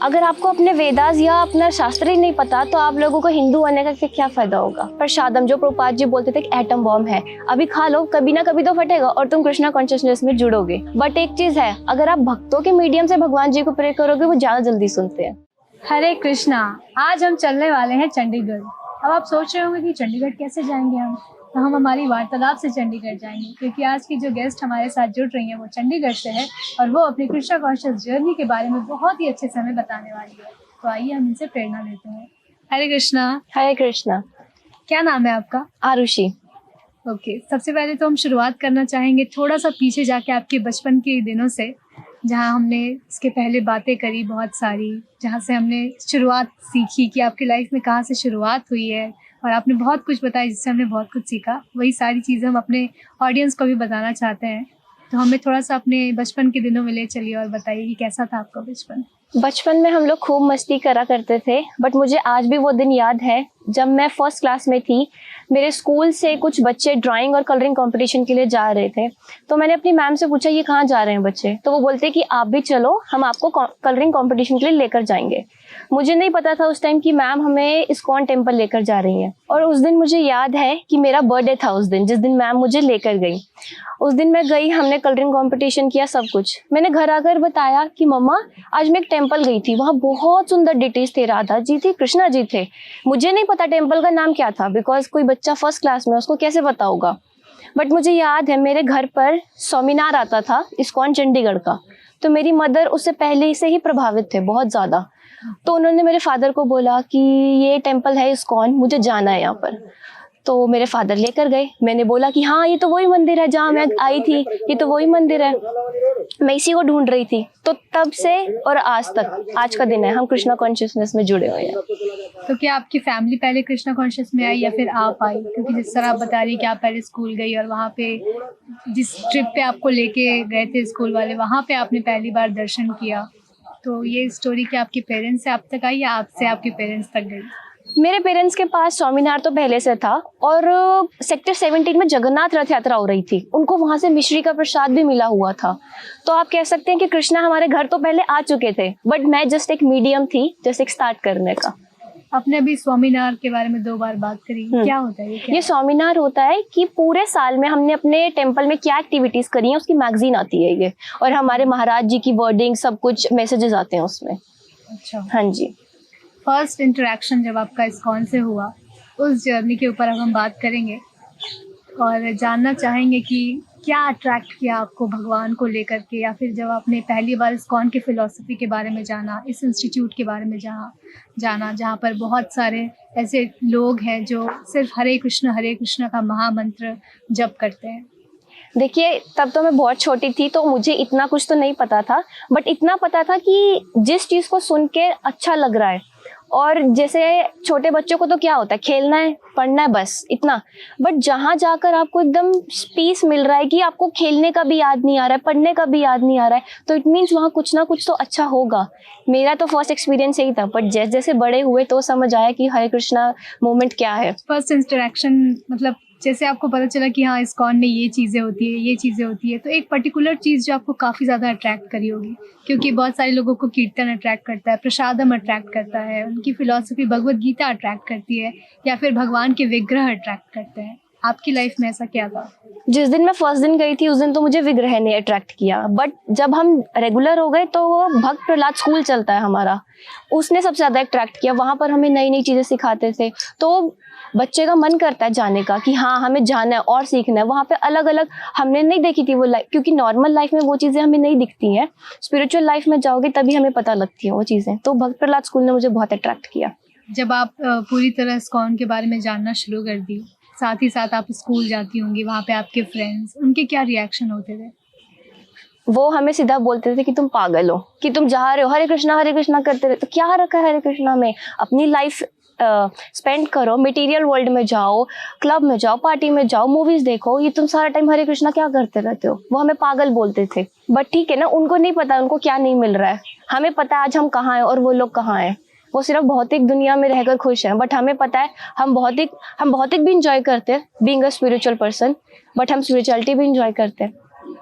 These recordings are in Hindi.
अगर आपको अपने वेदास या अपना शास्त्र ही नहीं पता तो आप लोगों को हिंदू होने का क्या फायदा होगा। प्रसादम, जो प्रभुपाद जी बोलते थे, एक एटम बॉम्ब है, अभी खा लो, कभी ना कभी तो फटेगा और तुम कृष्णा कॉन्शियसनेस में जुड़ोगे। बट एक चीज है, अगर आप भक्तों के मीडियम से भगवान जी को प्रे करोगे, वो ज्यादा जल्दी सुनते हैं। हरे कृष्णा। आज हम चलने वाले हैं चंडीगढ़। अब आप सोच रहे होंगे कि चंडीगढ़ कैसे जाएंगे हम, तो हम हमारी वार्तालाप से चंडीगढ़ जाएंगे, क्योंकि आज की जो गेस्ट हमारे साथ जुड़ रही हैं वो चंडीगढ़ से है और वो अपनी कृष्णा कॉन्शियस जर्नी के बारे में बहुत ही अच्छे से हमें बताने वाली है। तो आइए हम इनसे प्रेरणा लेते हैं। हरे कृष्णा। हरे कृष्णा। क्या नाम है आपका? आरुषि। ओके, सबसे पहले तो हम शुरुआत करना चाहेंगे थोड़ा सा पीछे जाके आपके बचपन के दिनों से, जहाँ हमने इसके पहले बातें करी बहुत सारी, जहाँ से हमने शुरुआत सीखी कि आपकी लाइफ में कहाँ से शुरुआत हुई है, और आपने बहुत कुछ बताया जिससे हमने बहुत कुछ सीखा। वही सारी चीज़ें हम अपने ऑडियंस को भी बताना चाहते हैं। तो हमें थोड़ा सा अपने बचपन के दिनों में ले चलिए और बताइए कि कैसा था आपका बचपन। बचपन में हम लोग खूब मस्ती करा करते थे, बट मुझे आज भी वो दिन याद है जब मैं फर्स्ट क्लास में थी। मेरे स्कूल से कुछ बच्चे ड्राइंग और कलरिंग कंपटीशन के लिए जा रहे थे, तो मैंने अपनी मैम से पूछा ये कहाँ जा रहे हैं बच्चे, तो वो बोलते कि आप भी चलो, हम आपको कलरिंग कंपटीशन के लिए लेकर जाएंगे। मुझे नहीं पता था उस टाइम कि मैम हमें इस्कॉन टेम्पल लेकर जा रही हैं। और उस दिन मुझे याद है कि मेरा बर्थडे था उस दिन, जिस दिन मैम मुझे लेकर गई। उस दिन मैं गई, हमने कलरिंग कंपटीशन किया, सब कुछ। मैंने घर आकर बताया कि मम्मा आज मैं एक टेम्पल गई थी, वहाँ बहुत सुंदर डिटीज थे, राधा जी थी, कृष्णा जी थे। मुझे नहीं पता टेम्पल का नाम क्या था, बिकॉज कोई बच्चा फर्स्ट क्लास में, उसको कैसे पता होगा। बट मुझे याद है मेरे घर पर सेमिनार आता था इस्कॉन चंडीगढ़ का, तो मेरी मदर उससे पहले से ही प्रभावित थे बहुत ज़्यादा। तो उन्होंने मेरे फादर को बोला कि ये टेम्पल है इस्कॉन, मुझे जाना है यहाँ पर। तो मेरे फादर लेकर गए। मैंने बोला कि हाँ ये तो वही मंदिर है जहाँ मैं आई थी, ये तो वही मंदिर है, मैं इसी को ढूंढ रही थी। तो तब से और आज तक, आज का दिन है, हम कृष्णा कॉन्शियसनेस में जुड़े हुए हैं। तो क्या आपकी फैमिली पहले कृष्णा कॉन्शियस में आई या फिर आप आई? क्योंकि जिस तरह आप बता रही कि आप पहले स्कूल गई और वहाँ पे जिस ट्रिप पे आपको लेके गए थे स्कूल वाले, वहाँ पे आपने पहली बार दर्शन किया। तो ये स्टोरी क्या आपके पेरेंट्स से आप तक आई या आपसे आपके पेरेंट्स तक गई? मेरे पेरेंट्स के पास स्वामीनार तो पहले से था, और सेक्टर 17 में जगन्नाथ रथ यात्रा हो रही थी, उनको वहां से मिश्री का प्रसाद भी मिला हुआ था। तो आप कह सकते हैं कि कृष्णा हमारे घर तो पहले आ चुके थे, बट मैं जस्ट एक मीडियम थी, जस्ट एक स्टार्ट करने का। आपने अभी स्वामीनार के बारे में 2 बार बात करी, क्या होता है ये स्वामीनार होता है कि पूरे साल में हमने अपने टेम्पल में क्या एक्टिविटीज करी हैं उसकी मैगजीन आती है ये, और हमारे महाराज जी की वर्डिंग, सब कुछ मैसेजेस आते हैं उसमें। अच्छा। हाँ जी। फर्स्ट इंटरेक्शन जब आपका इस्कॉन से हुआ, उस जर्नी के ऊपर अब हम बात करेंगे और जानना चाहेंगे कि क्या अट्रैक्ट किया आपको भगवान को लेकर के, या फिर जब आपने पहली बार इस्कॉन की फ़िलॉसफी के बारे में जाना, इस इंस्टीट्यूट के बारे में जाना जहाँ पर बहुत सारे ऐसे लोग हैं जो सिर्फ हरे कृष्ण का महामंत्र जप करते हैं। देखिए, तब तो मैं बहुत छोटी थी, तो मुझे इतना कुछ तो नहीं पता था, बट इतना पता था कि जिस चीज़ को सुन के अच्छा लग रहा है, और जैसे छोटे बच्चों को तो क्या होता है, खेलना है, पढ़ना है, बस इतना। बट जहाँ जाकर आपको एकदम पीस मिल रहा है कि आपको खेलने का भी याद नहीं आ रहा है, पढ़ने का भी याद नहीं आ रहा है, तो इट मीन्स वहाँ कुछ ना कुछ तो अच्छा होगा। मेरा तो फर्स्ट एक्सपीरियंस यही था, बट जैसे जैसे बड़े हुए तो समझ आया कि हरे कृष्णा मूवमेंट क्या है। फर्स्ट इंटरेक्शन मतलब जैसे आपको पता चला कि हाँ इस्कॉन में ये चीज़ें होती है, तो एक पर्टिकुलर चीज़ जो आपको काफ़ी ज़्यादा अट्रैक्ट करी होगी, क्योंकि बहुत सारे लोगों को कीर्तन अट्रैक्ट करता है, प्रसादम अट्रैक्ट करता है, उनकी फिलॉसफी भगवत गीता अट्रैक्ट करती है, या फिर भगवान के विग्रह अट्रैक्ट करते हैं। आपकी लाइफ में ऐसा क्या था? जिस दिन मैं फर्स्ट दिन गई थी उस दिन तो मुझे विग्रह ने अट्रैक्ट किया, बट जब हम रेगुलर हो गए तो वो भक्त प्रहलाद स्कूल चलता है हमारा, उसने सबसे ज़्यादा अट्रैक्ट किया। वहाँ पर हमें नई नई चीज़ें सिखाते थे, तो बच्चे का मन करता है जाने का कि हाँ हमें जाना है और सीखना है। वहाँ पे अलग अलग हमने नहीं देखी थी वो लाइफ, क्योंकि नॉर्मल लाइफ में वो चीज़ें हमें नहीं दिखती हैं, स्पिरिचुअल लाइफ में जाओगे तभी हमें पता लगती है वो चीज़ें। तो भक्त प्रहलाद स्कूल ने मुझे बहुत अट्रैक्ट किया। जब आप पूरी तरह इस्कॉन के बारे में जानना शुरू कर दी, साथ ही साथ आप स्कूल जाती होंगी, वहाँ पे आपके फ्रेंड्स, उनके क्या रिएक्शन होते थे? वो हमें सीधा बोलते थे कि तुम पागल हो, कि तुम जा रहे हो हरे कृष्णा करते रहे, तो क्या रखा है हरे कृष्णा में, अपनी लाइफ स्पेंड करो, मटेरियल वर्ल्ड में जाओ, क्लब में जाओ, पार्टी में जाओ, मूवीज देखो, ये तुम सारा टाइम हरे कृष्णा क्या करते रहते हो। वो हमें पागल बोलते थे, बट ठीक है ना, उनको नहीं पता उनको क्या नहीं मिल रहा है, हमें पता है आज हम कहाँ हैं और वो लोग कहाँ हैं। वो सिर्फ भौतिक दुनिया में रहकर खुश हैं, बट हमें पता है हम भौतिक भी इंजॉय करते हैं being a spiritual person, but हम स्पिरिचुअलिटी भी इंजॉय करते हैं।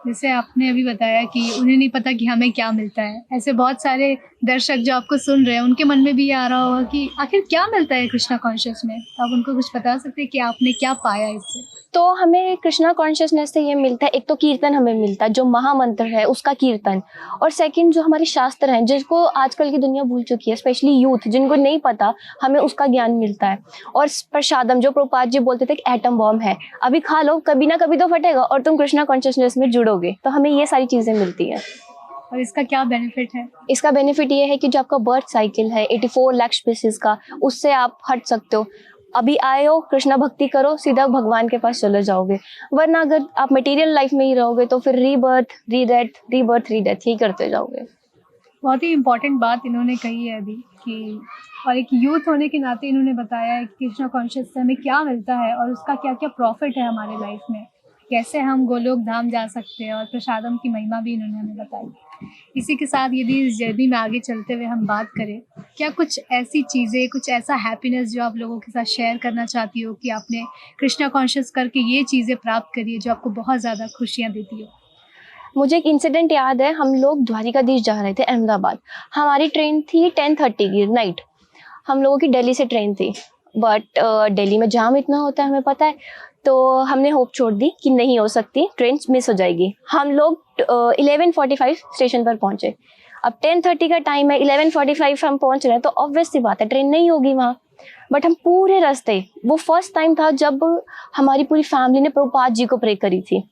जैसे आपने अभी बताया कि उन्हें नहीं पता कि हमें क्या मिलता है, ऐसे बहुत सारे दर्शक जो आपको सुन रहे हैं उनके मन में भी ये आ रहा होगा कि आखिर क्या मिलता है कृष्णा कॉन्शियस में, तो आप उनको कुछ बता सकते हैं कि आपने क्या पाया इससे? तो हमें कृष्णा कॉन्शियसनेस से ये मिलता है, एक तो कीर्तन हमें मिलता है जो महामंत्र है उसका कीर्तन, और सेकंड जो हमारे शास्त्र हैं जिसको आजकल की दुनिया भूल चुकी है, स्पेशली यूथ जिनको नहीं पता, हमें उसका ज्ञान मिलता है। और प्रसादम जो प्रभुपाद जी बोलते थे कि एटम बॉम्ब है, अभी खा लो, कभी ना कभी तो फटेगा और तुम कृष्णा कॉन्शियसनेस में जुड़ोगे, तो हमें ये सारी चीजें मिलती हैं। और इसका क्या बेनिफिट है? इसका बेनिफिट ये है कि जो आपका बर्थ साइकिल है 84 लाख स्पीसीज का, उससे आप हट सकते हो। अभी आए हो, कृष्णा भक्ति करो, सीधा भगवान के पास चले जाओगे, वरना अगर आप मटेरियल लाइफ में ही रहोगे तो फिर रीबर्थ रीडेथ ही करते जाओगे। बहुत ही इम्पोर्टेंट बात इन्होंने कही है अभी कि, और एक यूथ होने के नाते इन्होंने बताया है कि कृष्णा कॉन्शियस से हमें क्या मिलता है और उसका क्या क्या प्रॉफिट है हमारे लाइफ में, कैसे हम गोलोक धाम जा सकते हैं, और प्रसादम की महिमा भी इन्होंने हमें बताई। इसी के साथ यदि इस जर्नी में आगे चलते हुए हम बात करें, क्या कुछ ऐसी चीज़ें, कुछ ऐसा हैप्पीनेस जो आप लोगों के साथ शेयर करना चाहती हो कि आपने कृष्णा कॉन्शियस करके ये चीज़ें प्राप्त करी है जो आपको बहुत ज़्यादा खुशियाँ देती हो? मुझे एक इंसिडेंट याद है, हम लोग द्वारिकाधीश जा रहे थे अहमदाबाद, हमारी ट्रेन थी 10:30 की नाइट, हम लोगों की दिल्ली से ट्रेन थी, बट दिल्ली में जाम इतना होता है हमें पता है, तो हमने होप छोड़ दी कि नहीं हो सकती, ट्रेन मिस हो जाएगी। हम लोग 11:45 स्टेशन पर पहुंचे। अब 10:30 का टाइम है, 11:45 हम पहुंच रहे हैं, तो ऑब्वियस सी बात है ट्रेन नहीं होगी वहाँ। बट हम पूरे रास्ते, वो फर्स्ट टाइम था जब हमारी पूरी फैमिली ने प्रभुपाद जी को प्रे करी थी।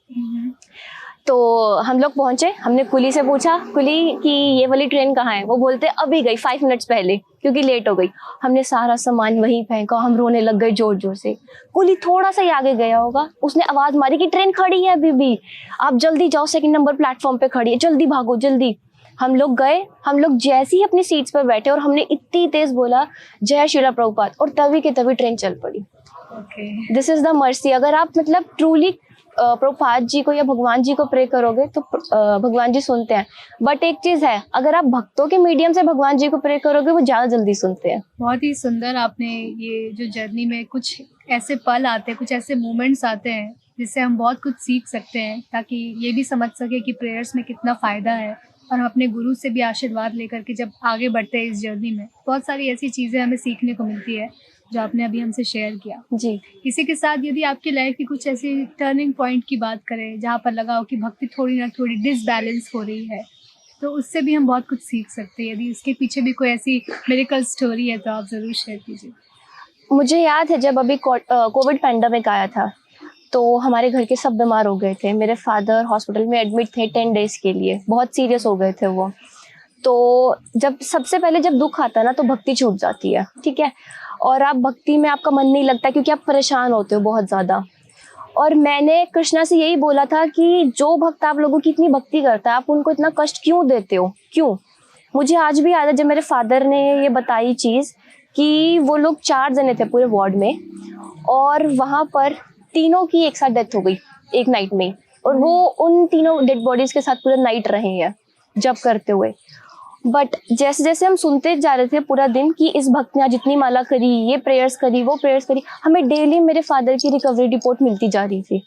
तो हम लोग पहुंचे, हमने कुली से पूछा, कुली कि ये वाली ट्रेन कहाँ है, वो बोलते अभी गई 5 मिनट्स पहले, क्योंकि लेट हो गई। हमने सारा सामान वहीं फेंका, हम रोने लग गए जोर जोर से। कुली थोड़ा सा ही आगे गया होगा, उसने आवाज मारी कि ट्रेन खड़ी है अभी भी, आप जल्दी जाओ, 2 नंबर प्लेटफॉर्म पे खड़ी है, जल्दी भागो जल्दी। हम लोग गए, हम लोग जैसे ही अपनी सीट्स पर बैठे और हमने इतनी तेज बोला जय श्रीला प्रभुपाद, और तभी के तभी ट्रेन चल पड़ी। This is the mercy. अगर आप मतलब ट्रूली प्रभुपाद जी को या भगवान जी को प्रे करोगे तो भगवान जी सुनते हैं, बट एक चीज है, अगर आप भक्तों के मीडियम से भगवान जी को प्रे करोगे वो ज्यादा जल्दी सुनते हैं। बहुत ही सुंदर। आपने ये जो जर्नी में कुछ ऐसे पल आते हैं, कुछ ऐसे मोमेंट्स आते हैं जिससे हम बहुत कुछ सीख सकते हैं, ताकि ये भी समझ सके कि प्रेयर्स में कितना फ़ायदा है, और हम अपने गुरु से भी आशीर्वाद लेकर के जब आगे बढ़ते हैं इस जर्नी में, बहुत सारी ऐसी चीज़ें हमें सीखने को मिलती है जो आपने अभी हमसे शेयर किया। जी। इसी के साथ यदि आपकी लाइफ की कुछ ऐसी टर्निंग पॉइंट की बात करें जहाँ पर लगा हो कि भक्ति थोड़ी ना थोड़ी डिसबैलेंस हो रही है, तो उससे भी हम बहुत कुछ सीख सकते हैं। यदि इसके पीछे भी कोई ऐसी मिरेकल स्टोरी है तो आप ज़रूर शेयर कीजिए। मुझे याद है जब अभी कोविड पैंडेमिक आया था, तो हमारे घर के सब बीमार हो गए थे। मेरे फादर हॉस्पिटल में एडमिट थे 10 डेज के लिए, बहुत सीरियस हो गए थे वो। तो जब सबसे पहले जब दुख आता है ना, तो भक्ति छूट जाती है, ठीक है, और आप भक्ति में आपका मन नहीं लगता क्योंकि आप परेशान होते हो बहुत ज़्यादा। और मैंने कृष्णा से यही बोला था कि जो भक्त आप लोगों की इतनी भक्ति करता है, आप उनको इतना कष्ट क्यों देते हो, क्यों? मुझे आज भी याद है जब मेरे फादर ने ये बताई चीज़ कि वो लोग 4 जने थे पूरे वार्ड में, और वहाँ पर तीनों की एक साथ डेथ हो गई एक नाइट में, और वो उन तीनों डेड बॉडीज के साथ पूरे नाइट रहे हैं जब करते हुए। बट जैसे जैसे हम सुनते जा रहे थे पूरा दिन कि इस भक्त ने आज इतनी माला करी, ये प्रेयर्स करी, वो प्रेयर्स करी, हमें डेली मेरे फादर की रिकवरी रिपोर्ट मिलती जा रही थी।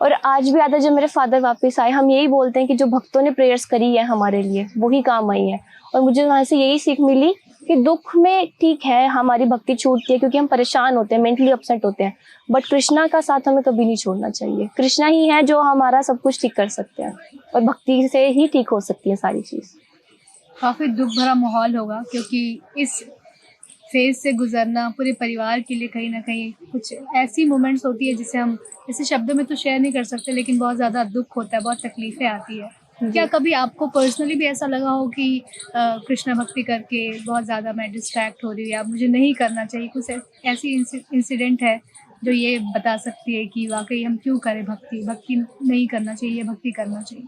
और आज भी आता है जब मेरे फादर वापस आए, हम यही बोलते हैं कि जो भक्तों ने प्रेयर्स करी है हमारे लिए वही काम आई है। और मुझे वहाँ से यही सीख मिली कि दुख में ठीक है हमारी भक्ति छूटती है क्योंकि हम परेशान होते हैं, मेंटली अपसेट होते हैं, बट कृष्णा का साथ हमें कभी नहीं छोड़ना चाहिए। कृष्णा ही है जो हमारा सब कुछ ठीक कर सकते हैं, और भक्ति से ही ठीक हो सकती है सारी चीज़। काफ़ी दुख भरा माहौल होगा, क्योंकि इस फेज से गुजरना पूरे परिवार के लिए कहीं ना कहीं कुछ ऐसी मोमेंट्स होती है जिसे हम ऐसे शब्दों में तो शेयर नहीं कर सकते, लेकिन बहुत ज़्यादा दुख होता है, बहुत तकलीफ़ें आती है। क्या कभी आपको पर्सनली भी ऐसा लगा हो कि कृष्णा भक्ति करके बहुत ज़्यादा मैं डिस्ट्रैक्ट हो रही हूँ या मुझे नहीं करना चाहिए? कुछ ऐसी इंसिडेंट है जो ये बता सकती है कि वाकई हम क्यों करें भक्ति, भक्ति नहीं करना चाहिए, भक्ति करना चाहिए?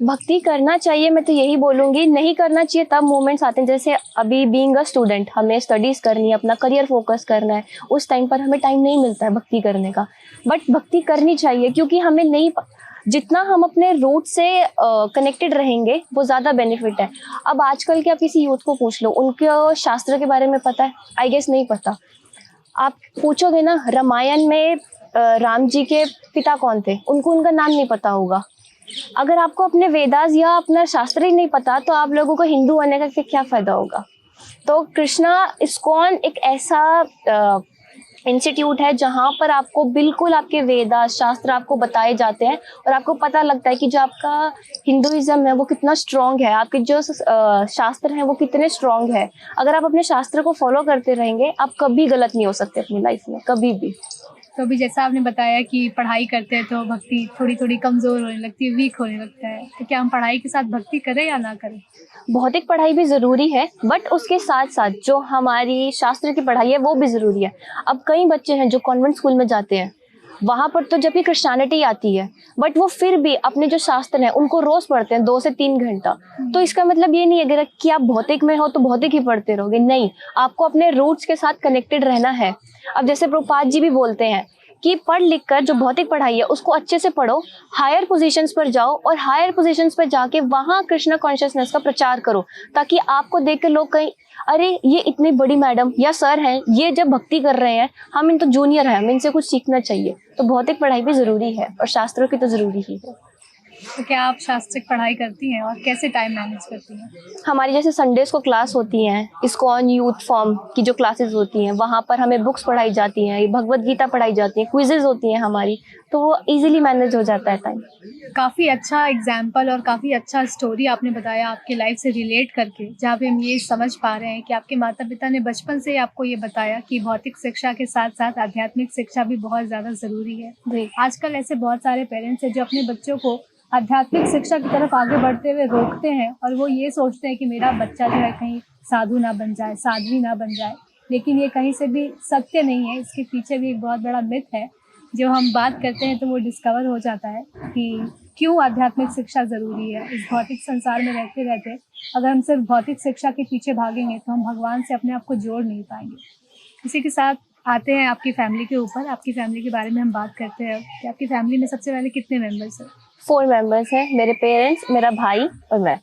भक्ति करना चाहिए, मैं तो यही बोलूँगी। नहीं करना चाहिए तब मोमेंट्स आते हैं, जैसे अभी बीइंग अ स्टूडेंट हमें स्टडीज़ करनी है, अपना करियर फोकस करना है, उस टाइम पर हमें टाइम नहीं मिलता है भक्ति करने का। बट भक्ति करनी चाहिए क्योंकि हमें नहीं जितना हम अपने रूट से कनेक्टेड रहेंगे वो ज़्यादा बेनिफिट है। अब आजकल के आप किसी यूथ को पूछ लो, उनके शास्त्र के बारे में पता है? आई गेस नहीं पता। आप पूछोगे ना, रामायण में राम जी के पिता कौन थे, उनको उनका नाम नहीं पता होगा। अगर आपको अपने वेदास या अपना शास्त्र ही नहीं पता तो आप लोगों को हिंदू होने का क्या फ़ायदा होगा। तो कृष्णा इस्कॉन एक ऐसा इंस्टीट्यूट है जहाँ पर आपको बिल्कुल आपके वेदास शास्त्र आपको बताए जाते हैं और आपको पता लगता है कि जो आपका हिंदुइज्म है वो कितना स्ट्रॉन्ग है, आपके जो शास्त्र हैं वो कितने स्ट्रॉन्ग है। अगर आप अपने शास्त्र को फॉलो करते रहेंगे आप कभी गलत नहीं हो सकते अपनी लाइफ में, कभी भी। तो अभी जैसा आपने बताया कि पढ़ाई करते हैं तो भक्ति थोड़ी थोड़ी कमज़ोर होने लगती है, वीक होने लगता है, तो क्या हम पढ़ाई के साथ भक्ति करें या ना करें? भौतिक पढ़ाई भी ज़रूरी है, बट उसके साथ साथ जो हमारी शास्त्र की पढ़ाई है वो भी ज़रूरी है। अब कई बच्चे हैं जो कॉन्वेंट स्कूल में जाते हैं, वहाँ पर तो जब भी क्रिश्चियनिटी आती है बट वो फिर भी अपने जो शास्त्र हैं उनको रोज़ पढ़ते हैं 2 से 3 घंटा। तो इसका मतलब ये नहीं है अगर कि आप भौतिक में हो तो भौतिक ही पढ़ते रहोगे, नहीं, आपको अपने रूट्स के साथ कनेक्टेड रहना है। अब जैसे प्रभुपाद जी भी बोलते हैं कि पढ़ लिख कर जो भौतिक पढ़ाई है उसको अच्छे से पढ़ो, हायर पोजीशंस पर जाओ और हायर पोजीशंस पर जाके वहाँ कृष्णा कॉन्शियसनेस का प्रचार करो, ताकि आपको देख के लोग कहीं अरे ये इतनी बड़ी मैडम या सर हैं, ये जब भक्ति कर रहे हैं, हम इन तो जूनियर हैं, हमें इनसे कुछ सीखना चाहिए। तो भौतिक पढ़ाई भी ज़रूरी है और शास्त्रों की तो ज़रूरी ही है। तो क्या आप शास्त्रिक पढ़ाई करती हैं और कैसे टाइम मैनेज करती हैं? हमारी जैसे संडेज को क्लास होती हैं, इस्कॉन यूथ फॉर्म की जो क्लासेस होती हैं वहाँ पर हमें बुक्स पढ़ाई जाती हैं, भगवत गीता पढ़ाई जाती है, क्विजेज होती हैं हमारी, तो वो इजीली मैनेज हो जाता है टाइम। काफ़ी अच्छा एग्जाम्पल और काफ़ी अच्छा स्टोरी आपने बताया आपके लाइफ से रिलेट करके, जहाँ पे हम ये समझ पा रहे हैं कि आपके माता पिता ने बचपन से आपको ये बताया कि भौतिक शिक्षा के साथ साथ आध्यात्मिक शिक्षा भी बहुत ज़्यादा ज़रूरी है। जी। आजकल ऐसे बहुत सारे पेरेंट्स हैं जो अपने बच्चों को आध्यात्मिक शिक्षा की तरफ आगे बढ़ते हुए रोकते हैं और वो ये सोचते हैं कि मेरा बच्चा जो है कहीं साधु ना बन जाए, साध्वी ना बन जाए, लेकिन ये कहीं से भी सत्य नहीं है। इसके पीछे भी एक बहुत बड़ा मिथ है, जो हम बात करते हैं तो वो डिस्कवर हो जाता है कि क्यों आध्यात्मिक शिक्षा ज़रूरी है। इस भौतिक संसार में रहते रहते अगर हम सिर्फ भौतिक शिक्षा के पीछे भागेंगे तो हम भगवान से अपने आप को जोड़ नहीं पाएंगे। इसी के साथ आते हैं आपकी फैमिली के ऊपर। आपकी फैमिली के बारे में हम बात करते हैं कि आपकी फैमिली में सबसे पहले कितने मेंबर्स हैं? 4 मेंबर्स हैं, मेरे पेरेंट्स, मेरा भाई और मैं।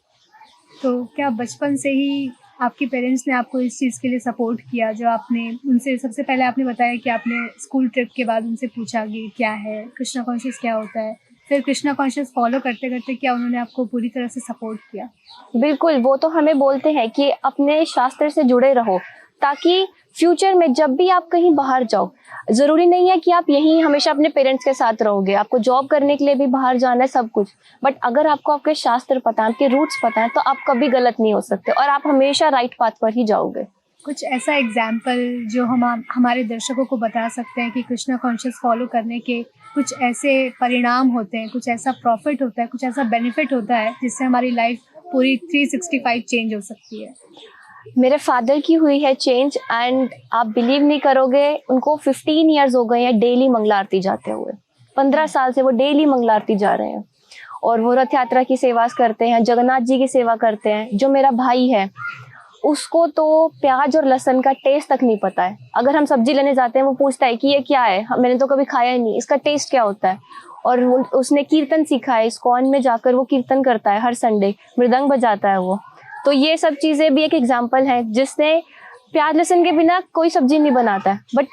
तो क्या बचपन से ही आपके पेरेंट्स ने आपको इस चीज़ के लिए सपोर्ट किया, जो आपने उनसे सबसे पहले आपने बताया कि आपने स्कूल ट्रिप के बाद उनसे पूछा कि क्या है कृष्णा कॉन्शियस, क्या होता है, फिर कृष्णा कॉन्शियस फॉलो करते करते क्या उन्होंने आपको पूरी तरह से सपोर्ट किया? बिल्कुल, वो तो हमें बोलते हैं कि अपने शास्त्र से जुड़े रहो, ताकि फ्यूचर में जब भी आप कहीं बाहर जाओ, ज़रूरी नहीं है कि आप यहीं हमेशा अपने पेरेंट्स के साथ रहोगे, आपको जॉब करने के लिए भी बाहर जाना है, सब कुछ। बट अगर आपको आपके शास्त्र पता है, आपके रूट्स पता है, तो आप कभी गलत नहीं हो सकते और आप हमेशा राइट पाथ पर ही जाओगे। कुछ ऐसा एग्जाम्पल जो हम हमारे दर्शकों को बता सकते हैं कि कृष्णा कॉन्शियस फॉलो करने के कुछ ऐसे परिणाम होते हैं, कुछ ऐसा प्रॉफिट होता है, कुछ ऐसा बेनिफिट होता है जिससे हमारी लाइफ पूरी 365 चेंज हो सकती है? मेरे फादर की हुई है चेंज एंड आप बिलीव नहीं करोगे, उनको 15 ईयर्स हो गए हैं डेली मंगला आरती जाते हुए। 15 साल से वो डेली मंगला आरती जा रहे हैं और वो रथ यात्रा की सेवा करते हैं, जगन्नाथ जी की सेवा करते हैं। जो मेरा भाई है उसको तो प्याज और लहसुन का टेस्ट तक नहीं पता है। अगर हम सब्जी लेने जाते हैं वो पूछता है कि ये क्या है, मैंने तो कभी खाया ही नहीं, इसका टेस्ट क्या होता है। और उसने कीर्तन सीखा है, इस्कॉन में जाकर वो कीर्तन करता है, हर संडे मृदंग बजाता है वो। तो ये सब चीज़ें भी एक एग्जाम्पल है, जिसने प्याज लहसुन के बिना कोई सब्जी नहीं बनाता है। बट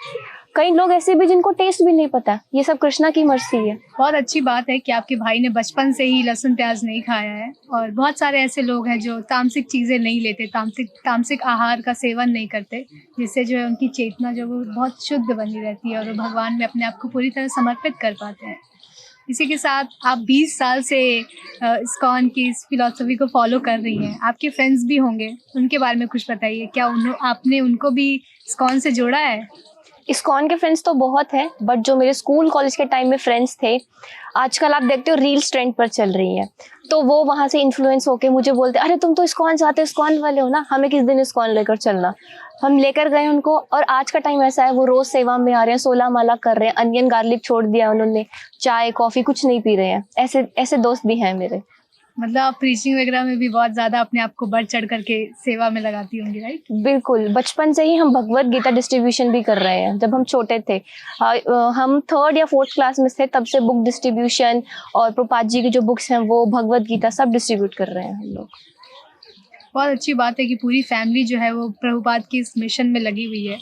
कई लोग ऐसे भी जिनको टेस्ट भी नहीं पता है। ये सब कृष्णा की मर्जी है। बहुत अच्छी बात है कि आपके भाई ने बचपन से ही लहसुन प्याज नहीं खाया है, और बहुत सारे ऐसे लोग हैं जो तामसिक चीज़ें नहीं लेते, तामसिक आहार का सेवन नहीं करते, जिससे जो है उनकी चेतना जो वो बहुत शुद्ध बनी रहती है और वो भगवान में अपने आप को पूरी तरह समर्पित कर पाते हैं। इसी के साथ आप 20 साल से इस्कॉन की इस फिलॉसफी को फॉलो कर रही हैं। आपके फ्रेंड्स भी होंगे, उनके बारे में कुछ बताइए। क्या आपने उनको भी इस्कॉन से जोड़ा है? इस्कॉन के फ्रेंड्स तो बहुत हैं, बट जो मेरे स्कूल कॉलेज के टाइम में फ्रेंड्स थे, आजकल आप देखते हो रील्स ट्रेंड पर चल रही हैं, तो वो वहाँ से इन्फ्लुएंस होके मुझे बोलते अरे तुम तो इस्कॉन जाते हो, इस्कॉन वाले हो ना, हमें किस दिन इस्कॉन लेकर चलना। हम लेकर गए उनको, और आज का टाइम ऐसा है वो रोज सेवा में आ रहे हैं, 16 माला कर रहे हैं, अनियन गार्लिक छोड़ दिया उन्होंने, चाय कॉफी कुछ नहीं पी रहे हैं। ऐसे ऐसे दोस्त भी हैं मेरे। मतलब आप प्रीचिंग वगैरह में भी बहुत ज़्यादा अपने आप को बढ़ चढ़ करके सेवा में लगाती होंगी, राइट? बिल्कुल, बचपन से ही हम भगवत गीता डिस्ट्रीब्यूशन भी कर रहे हैं। जब हम छोटे थे, हम 3rd या 4th क्लास में थे, तब से बुक डिस्ट्रीब्यूशन और प्रभुपाद जी की जो बुक्स हैं वो भगवत गीता सब डिस्ट्रीब्यूट कर रहे हैं हम लोग। बहुत अच्छी बात है कि पूरी फैमिली जो है वो प्रभुपाद की इस मिशन में लगी हुई है।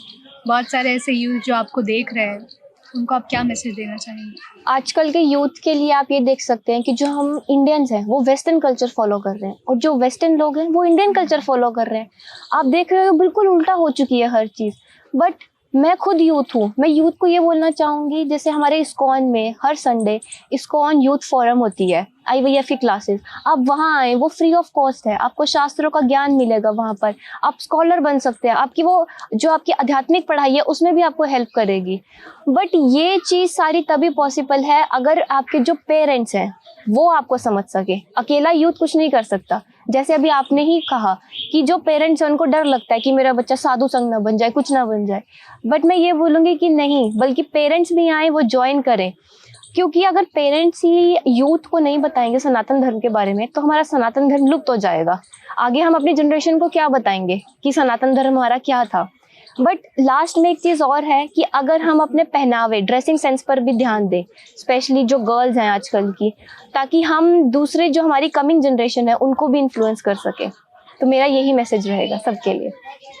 बहुत सारे ऐसे यूथ जो आपको देख रहे हैं, उनको आप क्या मैसेज देना चाहेंगे? आजकल के यूथ के लिए आप ये देख सकते हैं कि जो हम इंडियंस हैं वो वेस्टर्न कल्चर फॉलो कर रहे हैं और जो वेस्टर्न लोग हैं वो इंडियन कल्चर फॉलो कर रहे हैं। आप देख रहे हो बिल्कुल उल्टा हो चुकी है हर चीज़। बट मैं खुद यूथ हूँ, मैं यूथ को ये बोलना चाहूँगी, जैसे हमारे इस्कॉन में हर संडे इस्कॉन यूथ फोरम होती है, IVFE क्लासेस, आप वहाँ आए, वो फ्री ऑफ कॉस्ट है, आपको शास्त्रों का ज्ञान मिलेगा वहाँ पर, आप स्कॉलर बन सकते हैं, आपकी वो जो आपकी आध्यात्मिक पढ़ाई है उसमें भी आपको हेल्प करेगी। बट ये चीज़ सारी तभी पॉसिबल है अगर आपके जो पेरेंट्स हैं वो आपको समझ सके। अकेला यूथ कुछ नहीं कर सकता। जैसे अभी आपने ही कहा कि जो पेरेंट्स हैं उनको डर लगता है कि मेरा बच्चा साधु संग ना बन जाए, कुछ ना बन जाए। बट मैं ये बोलूँगी कि नहीं, बल्कि पेरेंट्स भी आए, वो ज्वाइन करें, क्योंकि अगर पेरेंट्स ही यूथ को नहीं बताएंगे सनातन धर्म के बारे में तो हमारा सनातन धर्म लुप्त हो जाएगा। आगे हम अपनी जनरेशन को क्या बताएंगे कि सनातन धर्म हमारा क्या था। बट लास्ट में एक चीज़ और है कि अगर हम अपने पहनावे, ड्रेसिंग सेंस पर भी ध्यान दें, स्पेशली जो गर्ल्स हैं आजकल की, ताकि हम दूसरे जो हमारी कमिंग जनरेशन है उनको भी इन्फ्लुएंस कर सके। तो मेरा यही मैसेज रहेगा सबके लिए।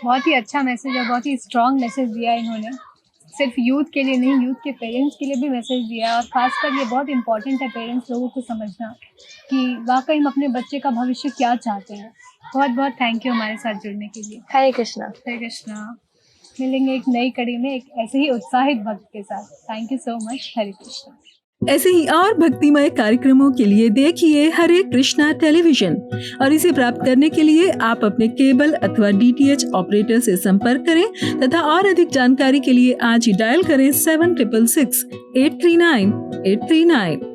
बहुत ही अच्छा मैसेज और बहुत ही स्ट्रॉन्ग मैसेज दिया इन्होंने। सिर्फ यूथ के लिए नहीं, यूथ के पेरेंट्स के लिए भी मैसेज दिया है। और ख़ासकर ये बहुत इंपॉर्टेंट है पेरेंट्स लोगों को समझना कि वाकई हम अपने बच्चे का भविष्य क्या चाहते हैं। बहुत बहुत थैंक यू हमारे साथ जुड़ने के लिए। हरे कृष्णा। हरे कृष्णा। मिलेंगे एक नई कड़ी में एक ऐसे ही उत्साहित भक्त के साथ। Thank you so much. Hare Krishna. ऐसे ही और भक्तिमय कार्यक्रमों के लिए देखिए हरे कृष्णा टेलीविजन और इसे प्राप्त करने के लिए आप अपने केबल अथवा DTH ऑपरेटर से संपर्क करें तथा और अधिक जानकारी के लिए आज ही डायल करें 7666 839 839।